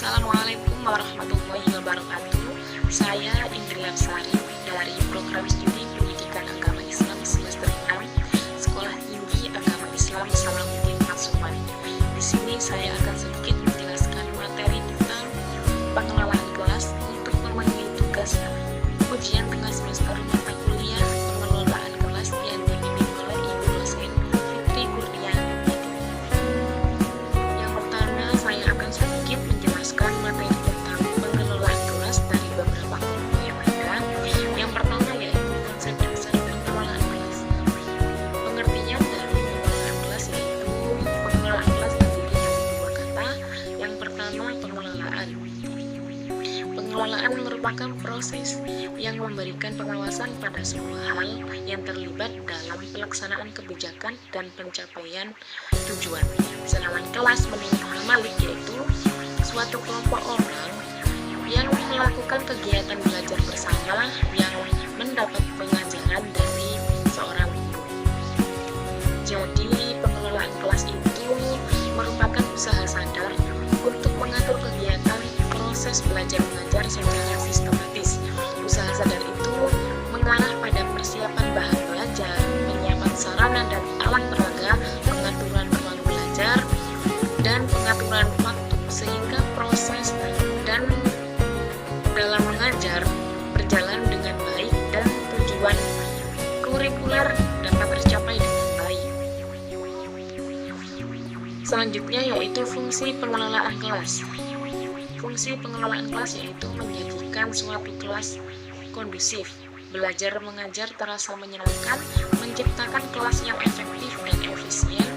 Assalamualaikum warahmatullahi wabarakatuh. Saya Indri Lapsari dari Program Studi Pendidikan Agama Islam semester 6 Sekolah Tinggi Agama Islam Salahuddin Pasuruan. Di sini saya akan sedikit menjelaskan materi tentang pengelolaan kelas untuk memenuhi tugas ujian tengah semester mata kuliah pengelolaan kelas yang dibimbing oleh Ibu dosen Fitri Kurniawati. Yang pertama, saya akan sedikit menjelaskan materi tentang pengelolaan kelas dari beberapa kelompok yang ada. Yang pertama yaitu konsep dasar pengelolaan kelas. Pengertian dari pengelolaan kelas yaitu pengelolaan kelas terdiri dari dua kata. Yang pertama, pengelolaan. Pengelolaan merupakan proses yang memberikan pengawasan pada sebuah hal yang terlibat dalam pelaksanaan kebijakan dan pencapaian tujuan. Sedangkan kelas menurut Hamalik yaitu suatu kelompok orang yang melakukan kegiatan belajar bersama yang mendapat pengajaran dari seorang guru. Jadi pengelolaan kelas itu merupakan usaha sadar untuk mengatur kegiatan proses belajar mengajar secara sistematis. Usaha sadar itu mengarah pada persiapan bahan belajar, penyiapan sarana dan alat peraga, pengaturan ruang belajar, dan pengaturan waktu sehingga proses dan dalam mengajar berjalan dengan baik dan tujuan kurikuler dapat tercapai dengan baik. Selanjutnya yaitu fungsi pengelolaan kelas. Fungsi pengelolaan kelas yaitu menjadikan suatu kelas kondusif, belajar mengajar terasa menyenangkan, menciptakan kelas yang efektif dan efisien,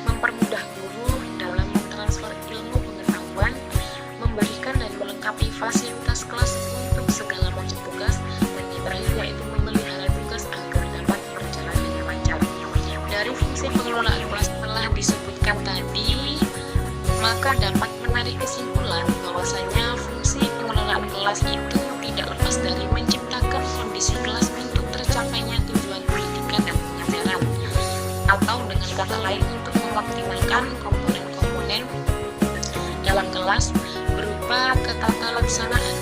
mempermudah guru dalam mentransfer ilmu pengetahuan, memberikan dan melengkapi fasilitas kelas untuk segala macam tugas, dan yang terakhir yaitu memelihara tugas agar dapat berjalan dengan lancar. Dari fungsi pengelolaan kelas telah disebutkan tadi, maka dapat menarik kesimpulan bahwasanya fungsi pengelolaan kelas itu tidak lepas dari menciptakan kondisi kelas untuk tercapainya tujuan pendidikan dan pengajaran, atau dengan kata lain untuk mengoptimalkan komponen-komponen dalam kelas berupa ketata laksanaan,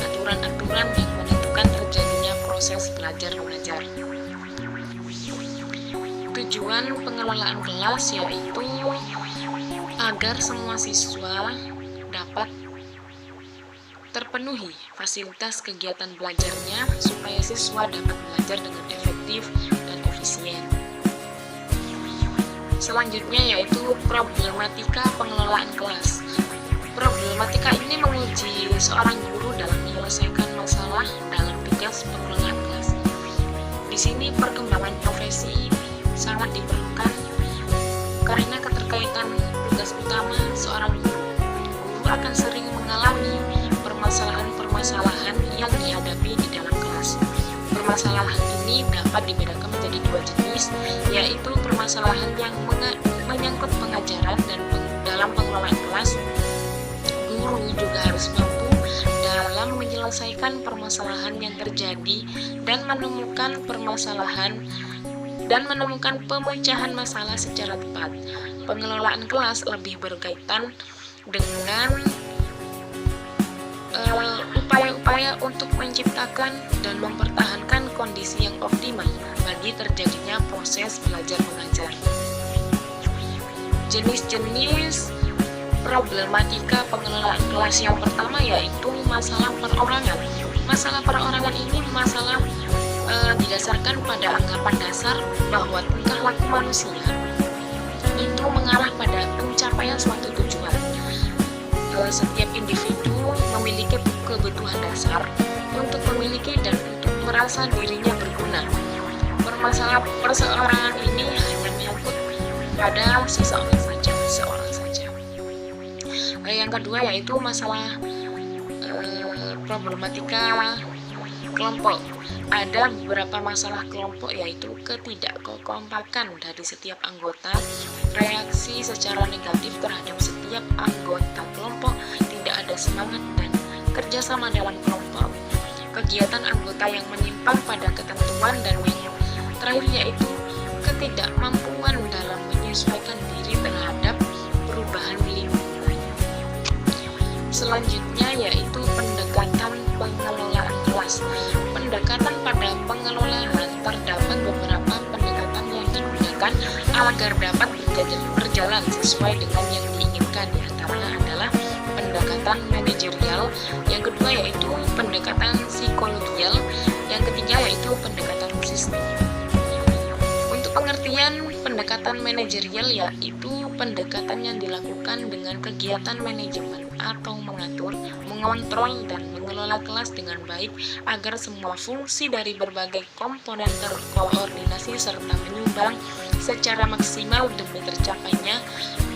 aturan-aturan yang menentukan terjadinya proses belajar mengajar. Tujuan pengelolaan kelas yaitu agar semua siswa dapat terpenuhi fasilitas kegiatan belajarnya supaya siswa dapat belajar dengan efektif dan efisien. Selanjutnya yaitu problematika pengelolaan kelas. Problematika ini menguji seorang guru dalam menyelesaikan masalah dalam tugas pengelolaan kelas. Di sini perkembangan profesi sangat diperlukan karena keterkaitan tugas utama seorang guru. Guru akan sering mengalami permasalahan-permasalahan yang dihadapi di dalam kelas. Permasalahan ini dapat dibedakan menjadi dua jenis, yaitu permasalahan yang menyangkut pengajaran dan dalam pengelolaan kelas. Guru juga harus mampu dalam menyelesaikan permasalahan yang terjadi dan menemukan pemecahan masalah secara tepat. Pengelolaan kelas lebih berkaitan dengan upaya-upaya untuk menciptakan dan mempertahankan kondisi yang optimal bagi terjadinya proses belajar mengajar. Jenis-jenis problematika pengelolaan kelas yang pertama yaitu masalah perorangan. Masalah perorangan ini masalah didasarkan pada anggapan dasar bahwa tingkah laku manusia itu mengarah pada pencapaian suatu tujuan. Setiap individu memiliki kebutuhan dasar untuk memiliki dan untuk merasa dirinya berguna. Perseorangan ini hanya menyangkut pada seseorang saja. Yang kedua yaitu masalah problematika kelompok. Ada beberapa masalah kelompok yaitu ketidakkompakan dari setiap anggota, reaksi secara negatif terhadap setiap anggota kelompok, tidak ada semangat dan kerjasama dalam kelompok, kegiatan anggota yang menyimpang pada ketentuan, dan yang terakhir yaitu ketidakmampuan dalam menyesuaikan diri terhadap perubahan lingkungan. Selanjutnya yaitu pendekatan pengelolaan kelas. Pendekatan pada pengelolaan terdapat beberapa pendekatan yang digunakan agar dapat berjalan sesuai dengan yang diinginkan. Di antaranya adalah pendekatan manajerial, yang kedua yaitu pendekatan psikologial, yang ketiga yaitu pendekatan sistem. Untuk pengertian pendekatan manajerial yaitu pendekatan yang dilakukan dengan kegiatan manajemen atau mengatur, mengontrol, dan mengelola kelas dengan baik agar semua fungsi dari berbagai komponen terkoordinasi serta menyumbang secara maksimal demi tercapainya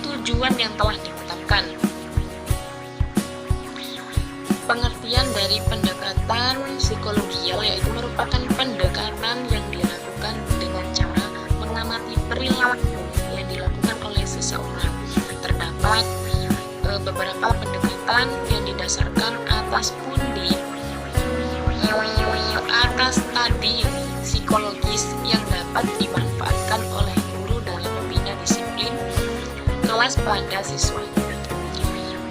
tujuan yang telah ditetapkan. Pengertian dari pendekatan psikologial yaitu merupakan pendekatan yang dilakukan dengan cara mengamati perilaku yang dilakukan oleh seseorang. Terdapat beberapa pendekatan yang didasarkan atas studi psikologis yang dapat dimanfaatkan oleh guru dalam membina disiplin kelas pada siswa.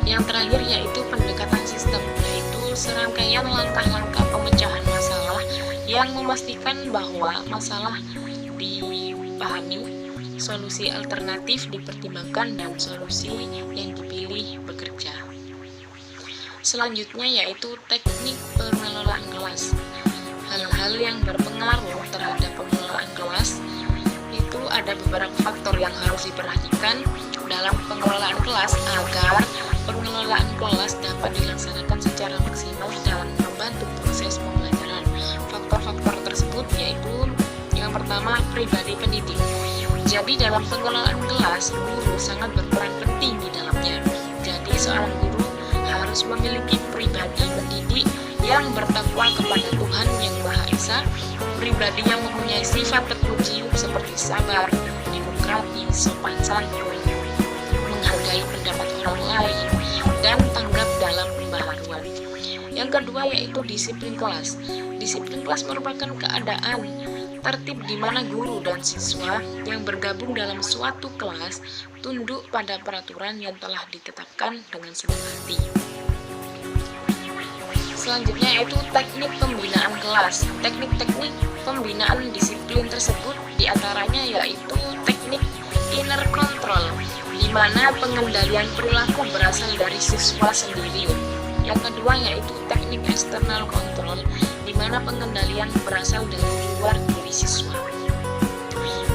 Yang terakhir yaitu pendekatan sistem, yaitu serangkaian langkah-langkah pemecahan masalah yang memastikan bahwa masalah dipahami, solusi alternatif dipertimbangkan, dan solusi yang dipilih bekerja. Selanjutnya yaitu teknik pengelolaan kelas. Hal-hal yang berpengaruh terhadap pengelolaan kelas itu ada beberapa faktor yang harus diperhatikan dalam pengelolaan kelas agar pengelolaan kelas dapat dilaksanakan secara maksimal dalam membantu proses pembelajaran. Faktor-faktor tersebut yaitu yang pertama, pribadi pendidik. Jadi dalam pengelolaan kelas, guru sangat berperan penting di dalamnya. Jadi seorang guru harus memiliki pribadi pendidik yang bertakwa kepada Tuhan Yang Maha Esa, pribadi yang mempunyai sifat terpuji seperti sabar, demokratis, sopan santun, menghargai pendapat orang lain, dan tanggap dalam pembaharuan. Yang kedua yaitu disiplin kelas. Disiplin kelas merupakan keadaan tertib di mana guru dan siswa yang bergabung dalam suatu kelas tunduk pada peraturan yang telah ditetapkan dengan senang hati. Selanjutnya yaitu teknik pembinaan kelas. Teknik-teknik pembinaan disiplin tersebut diantaranya yaitu teknik inner control, di mana pengendalian perilaku berasal dari siswa sendiri. Yang kedua yaitu teknik external control, di mana pengendalian berasal dari luar diri siswa.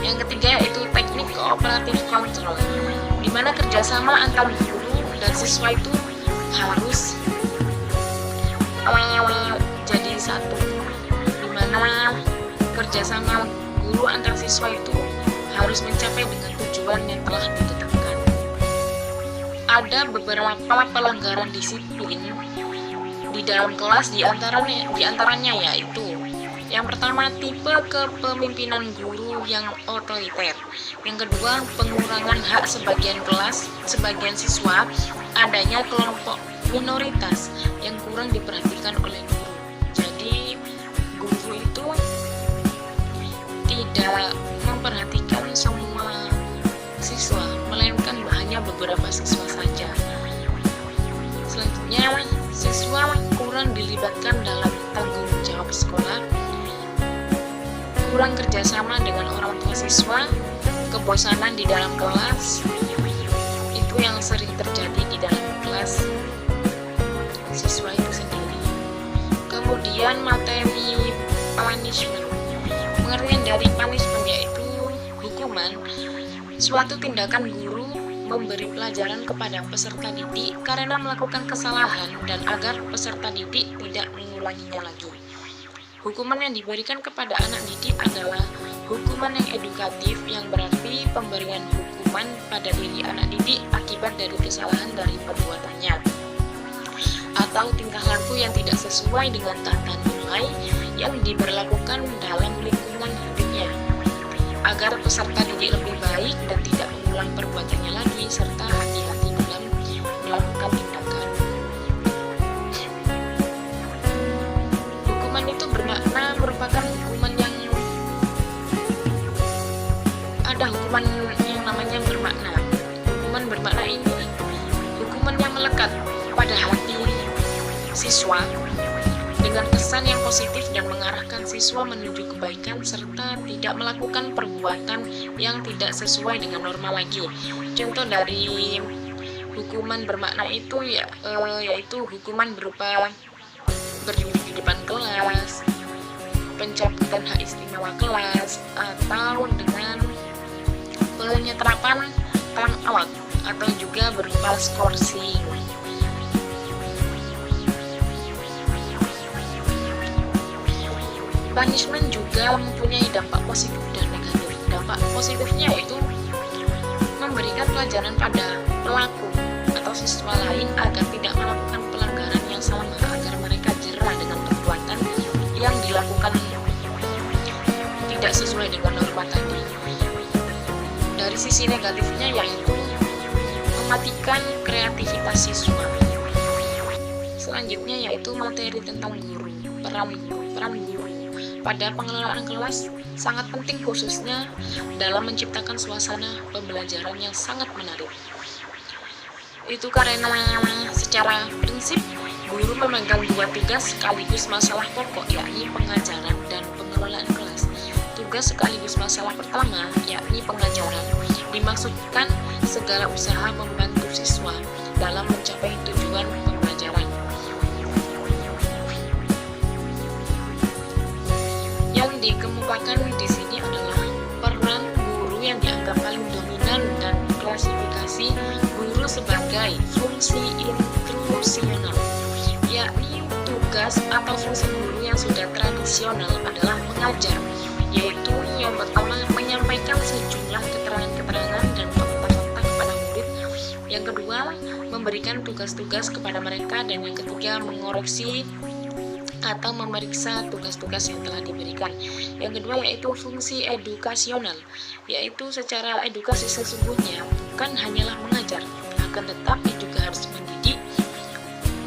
Yang ketiga yaitu teknik cooperative control, di mana kerjasama antar guru dan siswa itu harus jadi satu, di mana kerjasama guru antar siswa itu harus mencapai dengan tujuan yang telah ditetapkan. Ada beberapa pelanggaran disiplin di dalam kelas, diantaranya yaitu yang pertama, tipe kepemimpinan guru yang otoriter. Yang kedua, pengurangan hak sebagian siswa, adanya kelompok minoritas yang kurang diperhatikan oleh guru. Jadi guru itu tidak memperhatikan semua siswa, melainkan hanya beberapa siswa saja. Selanjutnya, siswa kurang dilibatkan dalam tanggung jawab sekolah, kurang kerjasama dengan orang tua siswa, kebosanan di dalam kelas, itu yang sering terjadi di dalam kelas siswa itu sendiri. Kemudian materi punishment. Pengertian dari punishment yaitu hukuman, suatu tindakan guru memberi pelajaran kepada peserta didik karena melakukan kesalahan dan agar peserta didik tidak mengulanginya lagi. Hukuman yang diberikan kepada anak didik adalah hukuman yang edukatif, yang berarti pemberian hukuman pada diri anak didik akibat dari kesalahan dari perbuatannya atau tingkah laku yang tidak sesuai dengan tata nilai yang diberlakukan dalam lingkungan hidupnya, agar peserta didik lebih baik dan tidak mengulang perbuatannya lagi, serta hati-hati dalam melakukan tindakan. Hukuman itu bermakna merupakan hukuman yang ada hukuman yang namanya bermakna. Hukuman bermakna ini hukuman yang melekat pada hati siswa dengan kesan yang positif dan mengarahkan siswa menuju kebaikan serta tidak melakukan perbuatan yang tidak sesuai dengan norma lagi. Contoh dari hukuman bermakna itu yaitu hukuman berupa berdiri di depan kelas, pencabutan hak istimewa kelas, atau dengan penyeterapan time out atau juga berupa skorsing. Punishment juga mempunyai dampak positif dan negatif. Dampak positifnya yaitu memberikan pelajaran pada pelaku atau siswa lain agar tidak melakukan pelanggaran yang sama, agar mereka jerah dengan perbuatan yang dilakukan tidak sesuai dengan norma tadi. Dari sisi negatifnya yaitu mematikan kreativitas siswa. Selanjutnya yaitu materi tentang guru, peran guru pada pengelolaan kelas sangat penting, khususnya dalam menciptakan suasana pembelajaran yang sangat menarik. Itu karena secara prinsip guru memegang dua tugas sekaligus masalah pokok, yakni pengajaran dan pengelolaan kelas. Tugas sekaligus masalah pertama, yakni pengajaran, dimaksudkan segala usaha membantu siswa dalam mencapai tujuan pembelajaran. Yang dikemukakan di sini adalah peran guru yang dianggap paling dominan dan klasifikasi guru sebagai fungsi intrusional, yakni tugas atau fungsi guru yang sudah tradisional adalah mengajar, yaitu yang pertama menyampaikan sejumlah keterangan-keterangan dan fakta-fakta kepada murid, yang kedua memberikan tugas-tugas kepada mereka, dan yang ketiga mengoreksi atau memeriksa tugas-tugas yang telah diberikan. Yang kedua yaitu fungsi edukasional, yaitu secara edukasi sesungguhnya bukan hanyalah mengajar, akan tetapi juga harus mendidik.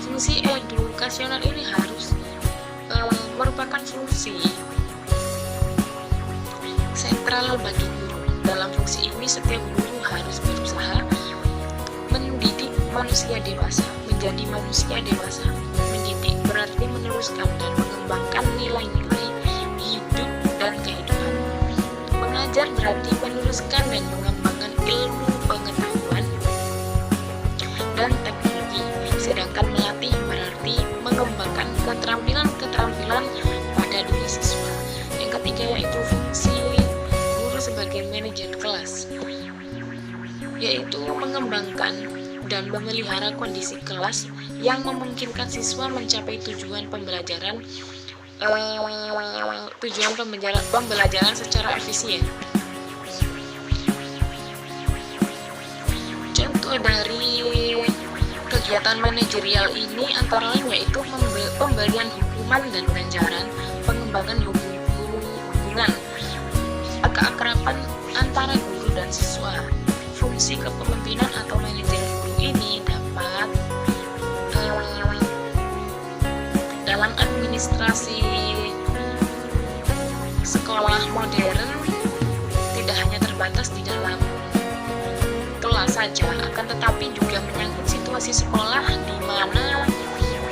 Fungsi edukasional ini harus merupakan fungsi sentral bagi guru. Dalam fungsi ini setiap guru harus berusaha mendidik manusia dewasa menjadi manusia dewasa. Mendidik berarti meneruskan dan mengembangkan nilai-nilai hidup dan kehidupan. Mengajar berarti meneruskan dan mengembangkan ilmu pengetahuan dan teknologi. Sedangkan melatih berarti mengembangkan keterampilan-keterampilan pada diri siswa. Yang ketiga yaitu fungsi guru sebagai manajer kelas, yaitu mengembangkan dan memelihara kondisi kelas yang memungkinkan siswa mencapai tujuan pembelajaran secara efisien. Contoh dari kegiatan manajerial ini antara lain yaitu pemberian hukuman dan ganjaran, pengembangan hubungan keakraban antara guru dan siswa. Fungsi kepemimpinan atau manajer guru ini dapat dalam administrasi sekolah modern tidak hanya terbatas di dalam kelas saja, akan tetapi juga menyangkut situasi sekolah di mana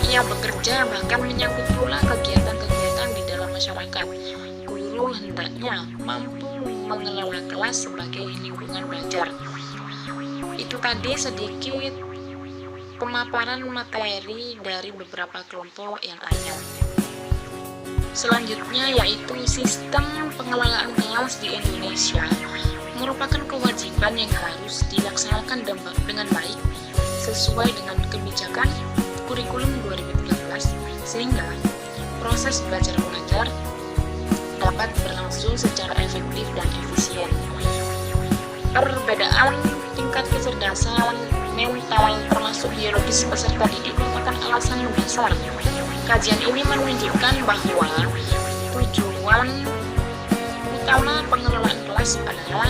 ia bekerja, bahkan menyangkut pula kegiatan-kegiatan di dalam masyarakat. Guru hendaknya mampu mengelola kelas sebagai lingkungan belajar. Itu tadi sedikit pemaparan materi dari beberapa kelompok yang ada. Selanjutnya yaitu sistem pengelolaan kelas di Indonesia merupakan kewajiban yang harus dilaksanakan dengan baik sesuai dengan kebijakan kurikulum 2013 sehingga proses belajar mengajar dapat berlangsung secara efektif dan efisien. Perbedaan tingkat kecerdasan mental termasuk biologis peserta didik merupakan alasan dasar. Kajian ini menunjukkan bahwa tujuan utama pengelolaan kelas adalah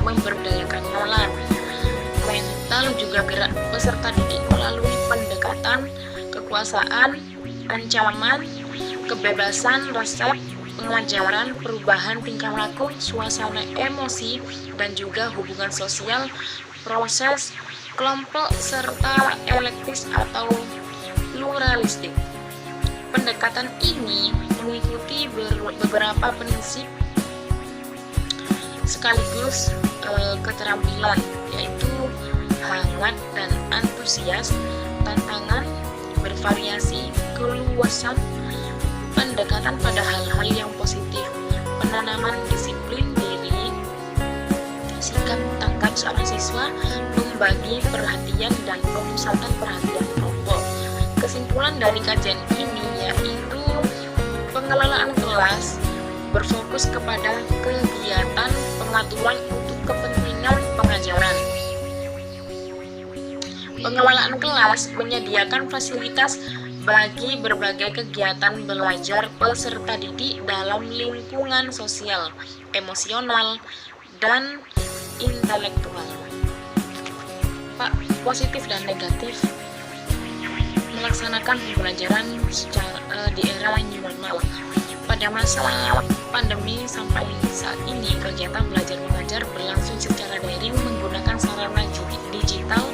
memberdayakan moral, mental juga gerak peserta didik melalui pendekatan kekuasaan, ancaman, kebebasan, resep, pengajaran, perubahan tingkah laku, suasana emosi, dan juga hubungan sosial, proses, kelompok, serta elektis atau Pendekatan ini mengikuti beberapa prinsip sekaligus keterampilan, yaitu hangat dan antusias, tantangan, bervariasi, keluasan, pendekatan pada hal-hal yang positif, penanaman disiplin diri, sikap tangkap seorang siswa, membagi perhatian dan pemusatan perhatian kelompok. Kesimpulan dari kajian ini yaitu pengelolaan kelas berfokus kepada kegiatan pengaturan untuk kepentingan pengajaran. Pengelolaan kelas menyediakan fasilitas bagi berbagai kegiatan belajar peserta didik dalam lingkungan sosial, emosional, dan intelektual. Positif dan negatif melaksanakan pembelajaran di era new normal. Pada masa pandemi sampai saat ini, kegiatan belajar mengajar berlangsung secara daring menggunakan sarana digital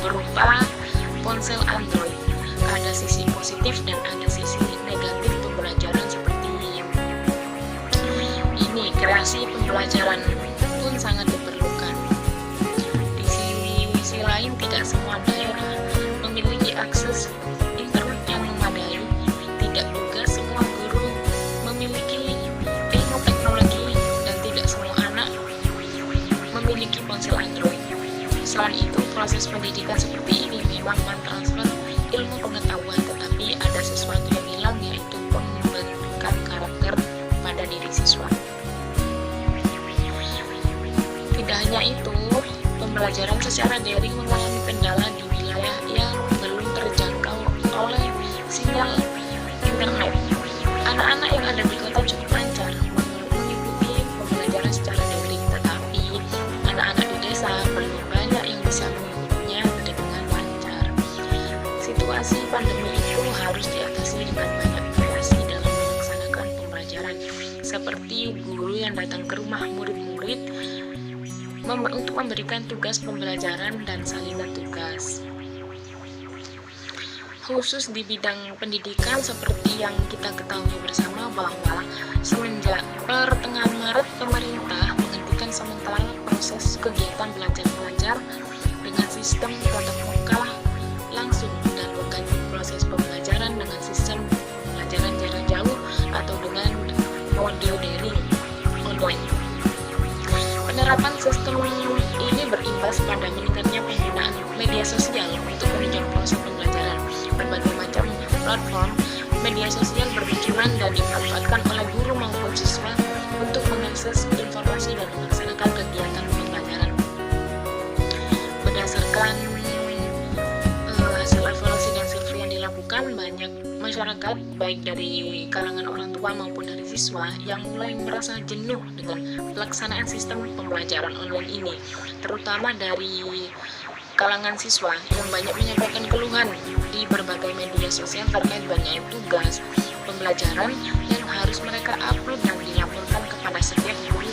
berupa ponsel Android. Ada sisi positif dan ada sisi negatif pembelajaran seperti ini. Kreasi pembelajaran pun sangat diperlukan. Di sisi lain, tidak semua daerah memiliki akses internet yang memadai. Tidak juga semua guru memiliki ilmu teknologi dan tidak semua anak memiliki ponsel Android. Selain itu, proses pendidikan seperti ini memang mentransfer ilmu pengetahuan, tetapi ada sesuatu yang hilang, yaitu pembentukan karakter pada diri siswa. Tidak hanya itu, pembelajaran secara daring mengalami kendala di wilayah yang belum terjangkau oleh sinyal internet. Anak-anak yang ada di kota cukup lancar mengikuti pembelajaran secara daring, tetapi anak-anak di desa belum banyak yang bisa mengikutinya dengan lancar. Situasi pandemi itu harus diatasi dengan banyak variasi dalam melaksanakan pembelajaran, seperti guru yang datang ke rumah murid-murid untuk memberikan tugas pembelajaran dan salinan tugas. Khusus di bidang pendidikan, seperti yang kita ketahui bersama bahwa semenjak pertengahan Maret, pemerintah menghentikan sementara proses kegiatan belajar mengajar dengan sistem tatap muka langsung dan mengganti proses pembelajaran dengan sistem pembelajaran jarak jauh atau dengan mode daring online. Penerapan sistem ini berimbas pada meningkatnya penggunaan media sosial untuk menunjang proses pembelajaran. Berbagai macam platform media sosial bermunculan dan dimanfaatkan oleh guru maupun siswa untuk mengakses informasi dan melaksanakan kegiatan pembelajaran. Berdasarkan hasil evaluasi dan survei yang dilakukan, banyak masyarakat baik dari kalangan orang tua maupun dari siswa yang mulai merasa jenuh dengan pelaksanaan sistem pembelajaran online ini, terutama dari kalangan siswa yang banyak menyampaikan keluhan di berbagai media sosial terkait banyaknya tugas pembelajaran yang harus mereka upload dan dilaporkan kepada setiap guru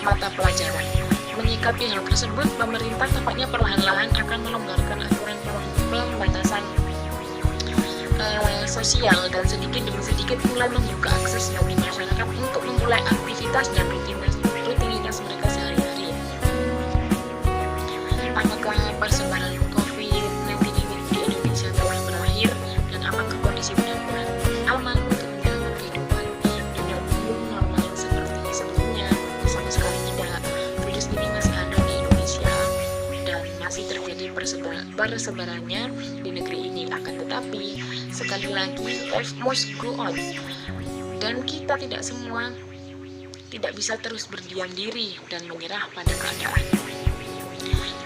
mata pelajaran. Menyikapi hal tersebut, pemerintah tampaknya perlahan-lahan akan melonggarkan aturan pembatasan sosial dan sedikit demi sedikit mulai membuka akses bagi masyarakat untuk memulai aktivitas dan rutinitas mereka sehari-hari. Apakah persebaran COVID-19 ini di Indonesia telah berakhir, dan apakah kondisi benar-benar aman untuk menjalankan kehidupan dengan normal seperti sebelumnya? Sama sekali tidak. Virus ini masih ada di Indonesia dan masih terjadi persebarannya di negeri ini. Akan tetapi, sekali lagi, life must go on, dan kita tidak bisa terus berdiam diri dan menyerah pada keadaan.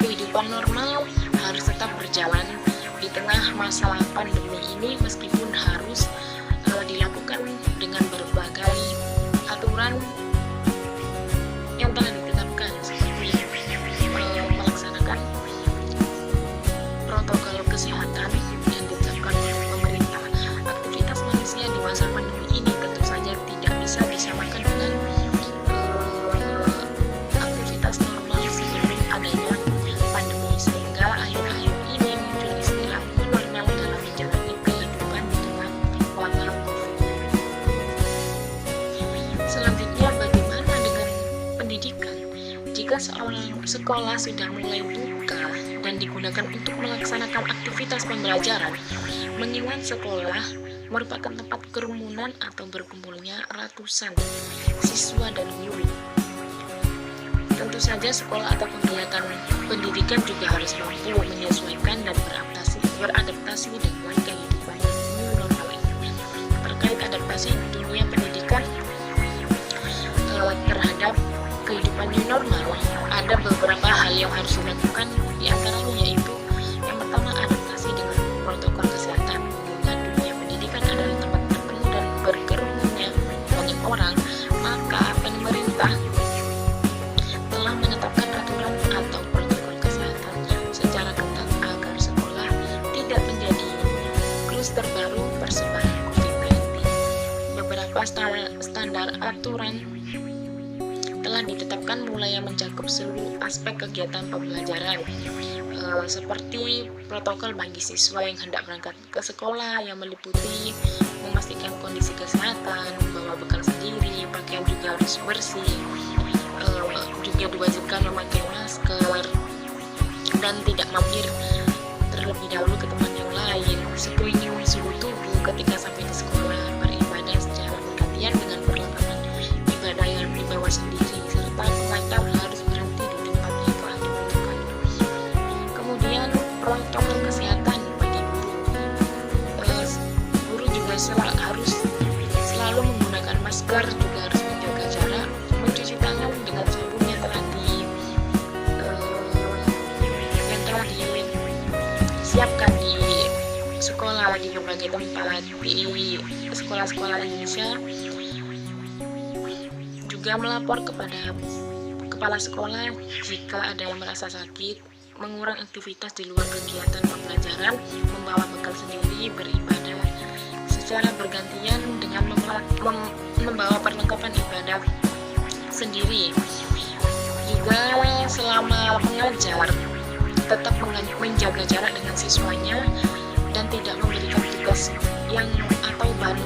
Kehidupan normal harus tetap berjalan di tengah masalah pandemi ini, meskipun harus dilakukan dengan berbagai aturan yang telah ditetapkan, seperti melaksanakan protokol kesehatan yang ditetapkan oleh pemerintah. Aktivitas manusia di masa pandemi ini tentu saja tidak bisa disamakan dengan aktivitas normal sebelum adanya pandemi, sehingga akhir-akhir ini muncul istilah new normal dalam menjalani kehidupan di tengah sekolah sudah mulai buka dan digunakan untuk melaksanakan aktivitas pembelajaran, mengingat sekolah merupakan tempat kerumunan atau berkumpulnya ratusan siswa dan guru. Tentu saja sekolah atau kegiatan pendidikan juga harus mampu menyesuaikan dan beradaptasi dengan kehidupan new normal ini. Terkait adaptasi dunia pendidikan terhadap kehidupan new normal, ada beberapa hal yang harus dilakukan, diantaranya yaitu yang pertama, adaptasi dengan protokol kesehatan. Mengingat dunia pendidikan adalah tempat bertemu dan berkerumunnya banyak orang, maka pemerintah telah menetapkan aturan atau protokol kesehatan secara ketat agar sekolah tidak menjadi kluster baru persebaran COVID-19. Beberapa standar aturan telah ditetapkan mulai yang mencakup seluruh aspek kegiatan pembelajaran, seperti protokol bagi siswa yang hendak berangkat ke sekolah yang meliputi memastikan kondisi kesehatan, membawa bekal sendiri, pakaian juga harus bersih, juga diwajibkan memakai masker dan tidak mampir terlebih dahulu ke tempat yang lain, screening suhu tubuh ketika sampai di sekolah, beribadah secara bergantian dengan perlengkapan ibadah yang dibawa sendiri, serta pengantar harus berhenti di tempat yang telah ditentukan. Kemudian protokol kesehatan bagi guru, guru juga harus selalu menggunakan masker, juga harus menjaga jarak, mencuci tangan dengan sabun yang telah disiapkan di sekolah, di berbagai tempat di sekolah-sekolah Indonesia. Juga melapor kepada kepala sekolah jika ada yang merasa sakit, mengurang aktivitas di luar kegiatan pembelajaran, membawa bekal sendiri, beribadah secara bergantian dengan membawa perlengkapan ibadah sendiri. Juga selama mengajar tetap menjaga jarak dengan siswanya dan tidak memberikan tugas yang atau bahan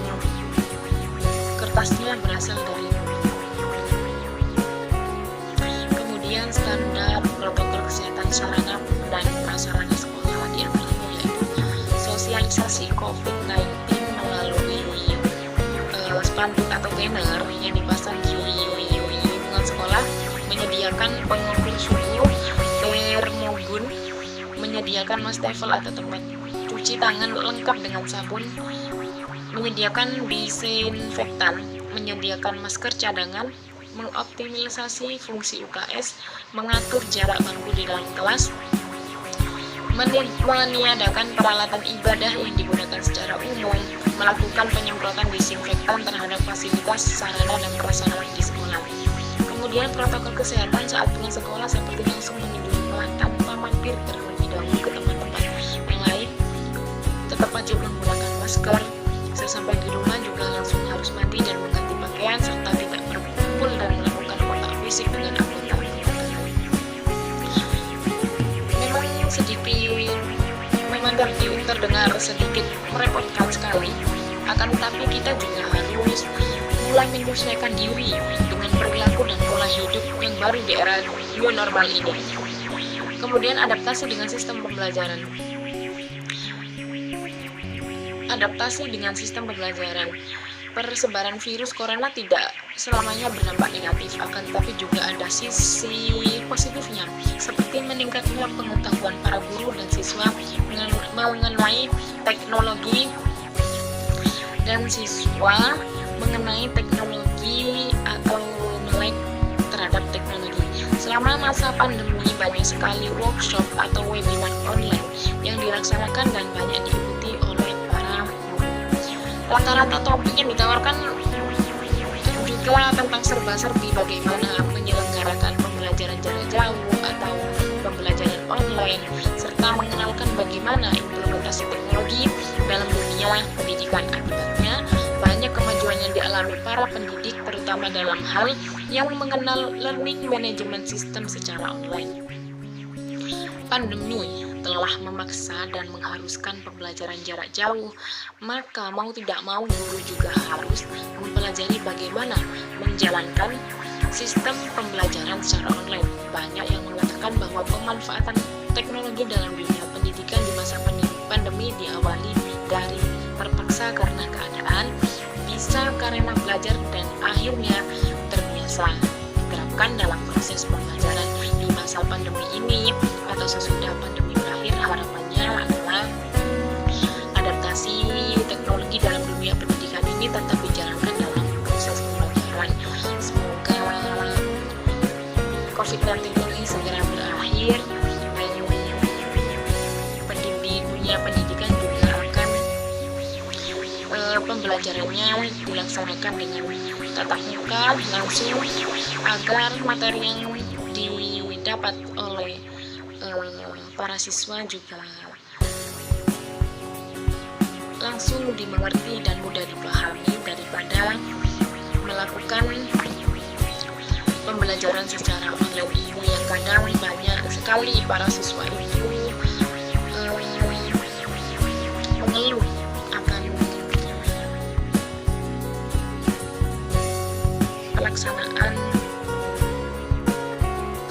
kertasnya berasal dari standar protokol kesehatan sarana dan prasarana sekolah, diantaranya yaitu sosialisasi COVID-19 melalui spanduk atau banner yang dipasang di lingkungan sekolah, menyediakan pengukur suhu, termogun, menyediakan wastafel atau tempat cuci tangan lengkap dengan sabun, menyediakan disinfektan, menyediakan masker cadangan, mengoptimalisasi fungsi UKS, mengatur jarak bangku di dalam kelas, meniadakan peralatan ibadah yang digunakan secara umum, melakukan penyemprotan disinfektan terhadap fasilitas sarana dan prasarana di sekolah. Kemudian protokol kesehatan saat pulang sekolah seperti langsung mengunjungi kelas tanpa mampir terlebih dahulu ke tempat-tempat yang lain, tetap wajib menggunakan masker. Sesampai di rumah juga langsung harus mandi dan mengganti pakaian serta tidak berkumpul dan melakukan kontak fisik dengan anggota. Memang terdengar sedikit merepotkan sekali, akan tetapi kita juga harus mulai menyesuaikan diri dengan perilaku dan pola hidup yang baru di era new normal ini. Kemudian adaptasi dengan sistem pembelajaran. Adaptasi dengan sistem pembelajaran. Persebaran virus corona tidak selamanya berdampak negatif, akan tetapi juga ada sisi positifnya, seperti meningkatnya pengetahuan para guru dan siswa mengenai teknologi dan siswa mengenai teknologi atau melek terhadap teknologi. Selama masa pandemi banyak sekali workshop atau webinar online yang dilaksanakan dan banyak diikuti oleh para guru. Rata-rata topik yang ditawarkan juga tentang serba-serbi bagaimana menyelenggarakan pembelajaran jarak jauh atau pembelajaran online, serta mengenalkan bagaimana implementasi teknologi dalam dunia pendidikan. Akibatnya, banyak kemajuan yang dialami para pendidik, terutama dalam hal yang mengenal learning management system secara online. Pandemi telah memaksa dan mengharuskan pembelajaran jarak jauh, maka mau tidak mau guru juga harus mempelajari bagaimana menjalankan Sistem pembelajaran secara online. Banyak yang mengatakan bahwa pemanfaatan teknologi dalam dunia pendidikan di masa pandemi diawali dari terpaksa karena keadaan, bisa karena belajar, dan akhirnya terbiasa diterapkan dalam proses pembelajaran di masa pandemi ini atau sesudah pandemi berakhir. Harapannya adalah adaptasi teknologi dalam dunia pendidikan ini tetap dijalankan dalam proses pembelajaran. Semoga COVID-19 ini segera berakhir dan di dunia pendidikan juga akan pembelajarannya dilaksanakan dengan tatap muka langsung, agar materi yang didapat oleh para siswa juga langsung dimengerti dan mudah dipahami daripada melakukan pembelajaran secara online ini yang kadang banyak sekali para siswa itu mengeluh akan pelaksanaan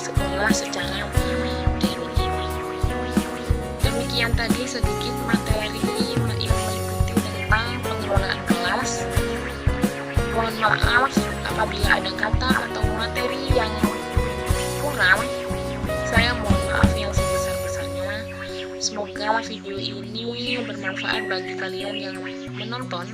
sekolah secara daring ini. Demikian tadi sedikit materi mengikuti tentang pengelolaan kelas. Mohon maaf apabila ada kata atau materi yang kurang. Saya mohon maaf yang sebesar-besarnya. Semoga video ini bermanfaat bagi kalian yang menonton.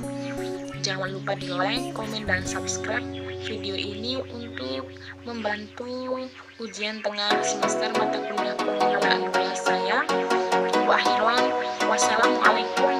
Jangan lupa di like, komen, dan subscribe video ini untuk membantu ujian tengah semester mata kuliah pengelolaan kelas saya. Wassalamualaikum